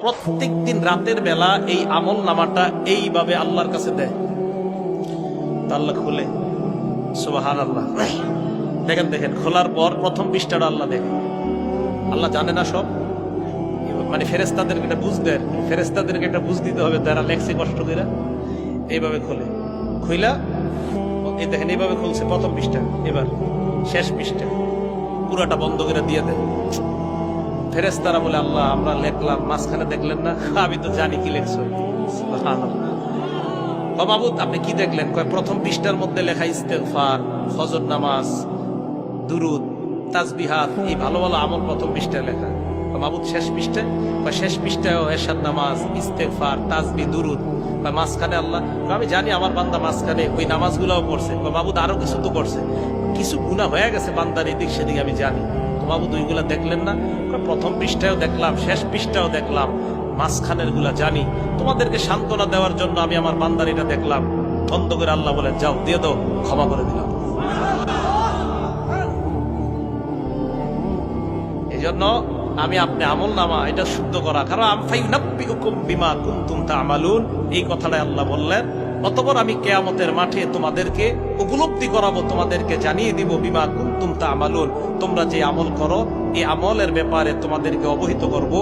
প্রত্যেক দিন রাতের বেলা এই আমল নামাটা এইভাবে আল্লাহর কাছে দেয়, তা আল্লাহ খুলে। সুবহানাল্লাহ। দেখেন দেখেন, খোলার পর প্রথম পৃষ্ঠাটা আল্লাহ দেখে। আল্লাহ জানে না সব, মানে ফেরেশতাদেরকে এটা বুঝ দেয়, ফেরেশতাদেরকে এটা বুঝ দিতে হবে, তারা লেখছে কষ্ট করে। এইভাবে খোলে, খুইলা এই দেখেন এইভাবে খুলছে প্রথম পৃষ্ঠা, এবার শেষ পৃষ্ঠা পুরাটা বন্ধ করে দিয়ে দেন। ফেরেশতারা বলে, আল্লাহ আমরা লেখলাম, মাঝখানে দেখলেন না? আমি তো জানি কি লেখছো। মাবুদ আপনি কি দেখলেন? কয় প্রথম পৃষ্ঠার মধ্যে লেখা ইস্তেগফার, ফজর নামাজ, দুরুদ, তাসবিহাত, এই ভালো ভালো আমল প্রথম পৃষ্ঠায় লেখা। মাবুদ শেষ পৃষ্ঠায়? বা শেষ পৃষ্ঠায় এরশাদ নামাজ, ইস্তেগফার, তাসবিহ, দুরুদ। বা মাঝখানে আল্লাহ, আমি জানি আমার বান্দা মাঝখানে ওই নামাজগুলোও পড়ছে। বা মাবুদ আরো কিছু তো করছে, কিছু গুনাহ হয়ে গেছে বান্দার এদিক সেদিক আমি জানি। তো মাবুদ ওইগুলা দেখলেন না? প্রথম পৃষ্ঠায়ও দেখলাম, শেষ পৃষ্ঠাও দেখলাম, মাঝখানের গুলা জানি। তোমাদেরকে সান্ত্বনা দেওয়ার জন্য আমি আমার বান্দার এটা দেখলাম। বন্ধ করে আল্লাহ বলেন, যাও দিয়ে দাও, ক্ষমা করে দিলাম। এই জন্য আমি আপনি আমল নামা এটা শুদ্ধ করা, কারণ এই কথাটা আল্লাহ বললেন। অতঃপর আমি কিয়ামতের মাঠে তোমাদেরকে উপলব্ধি করাবো, তোমাদেরকে জানিয়ে দিব বিমা কুনতুম তা'মালুন, তোমরা যে আমল করো এই আমলের ব্যাপারে তোমাদেরকে অবহিত করব।